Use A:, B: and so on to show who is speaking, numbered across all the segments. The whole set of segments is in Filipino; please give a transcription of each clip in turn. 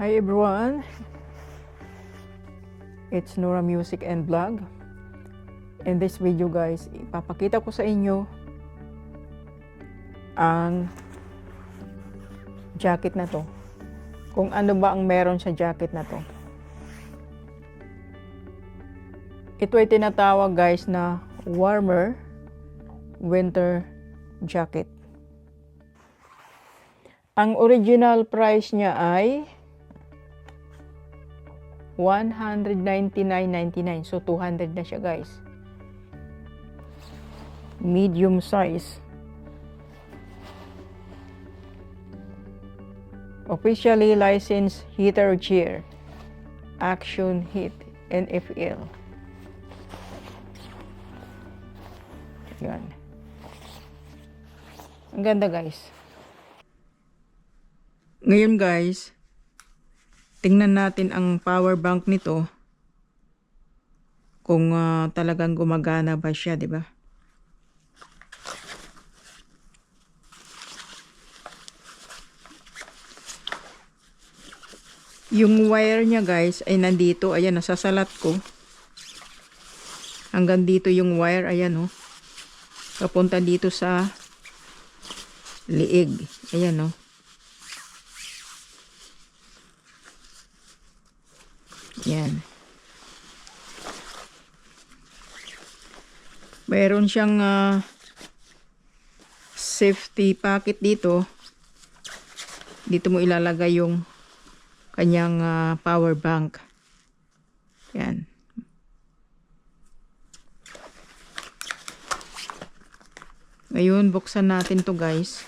A: Hi everyone, it's Nora Music and Vlog. In this video guys, ipapakita ko sa inyo ang jacket na to. Kung ano ba ang meron sa jacket na to. Ito ay tinatawag guys na warmer winter jacket. Ang original price niya ay $199.99. So, 200 na siya, guys. Medium size. Officially licensed heater chair. Action Heat. NFL. Yan. Ang ganda, guys. Ngayon, guys, tingnan natin ang power bank nito kung talagang gumagana ba siya, di ba? Yung wire niya guys ay nandito, ayan, nasasalat ko. Hanggang dito yung wire, ayan oh. Papunta dito sa liig, ayan oh. Yan. Mayroon siyang safety packet dito. Dito mo ilalagay yung kanyang power bank. Yan. Ngayon, buksan natin to guys.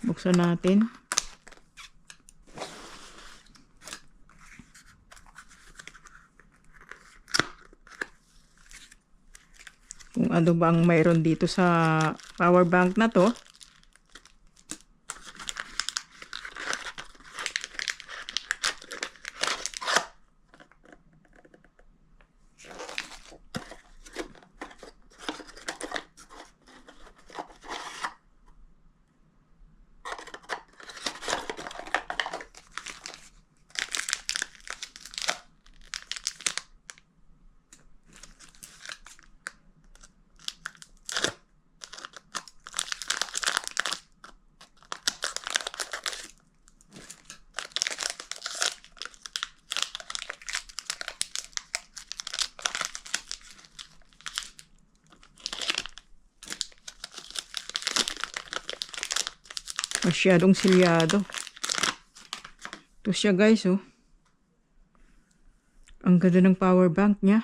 A: Buksan natin. Kung ano ba ang mayroon dito sa power bank na to. Masyadong silyado. Ito siya guys oh. Ang ganda ng power bank niya.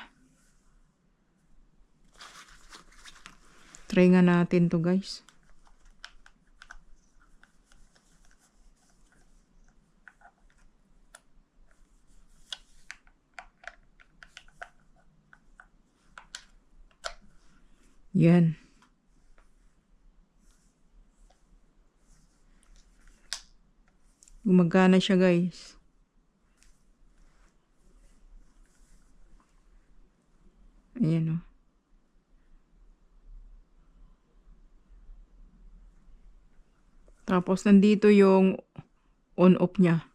A: Try nga natin to guys. Yan. Gumagana siya guys. Ayan o. Tapos nandito yung on-off niya.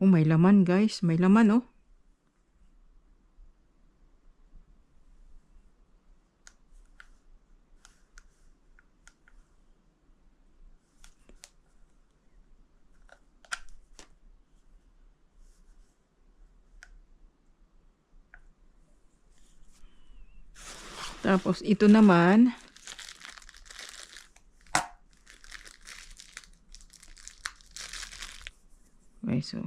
A: Oh, may laman guys. May laman oh. Tapos ito naman okay, so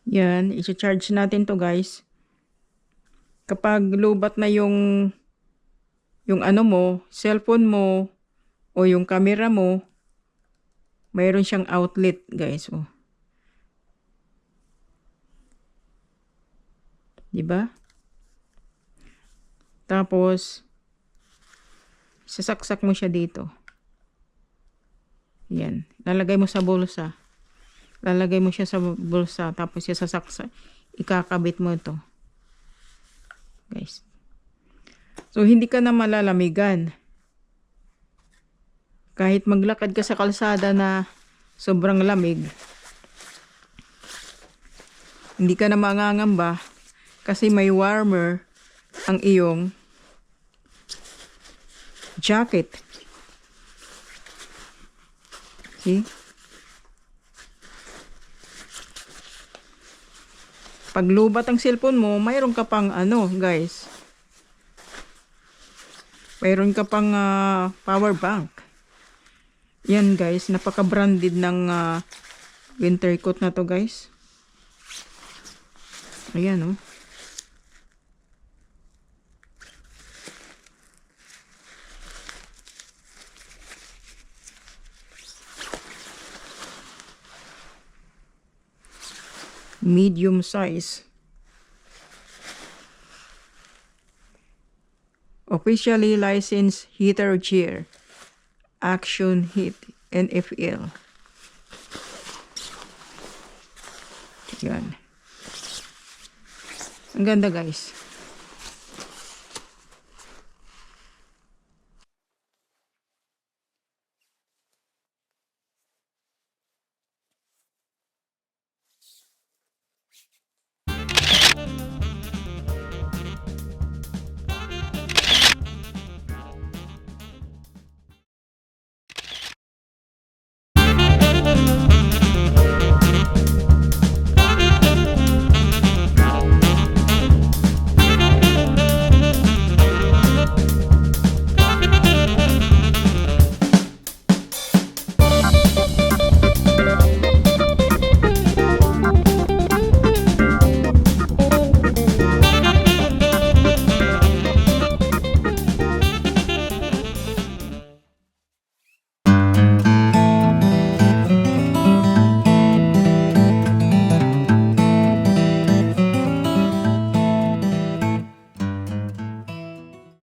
A: yan, i-charge natin to guys. Kapag lubat na yung ano mo, cellphone mo o yung camera mo, mayroon siyang outlet guys oh. 'Di ba? Tapos sasaksak mo siya dito. Yan. Lalagay mo sa bulsa. Lalagay mo siya sa bulsa, tapos siya sasaksa. Ikakabit mo ito. Guys. So, hindi ka na malalamigan. Kahit maglakad ka sa kalsada na sobrang lamig, hindi ka na mangangamba kasi may warmer ang iyong jacket. See? Pag lubat ang cellphone mo, mayroon ka pang guys. Mayroon ka pang power bank. Yan guys, napaka-branded ng winter coat na to guys. Ayan oh. Medium size. Officially licensed heater cheer. Action Heat NFL. Yan. Ang ganda guys.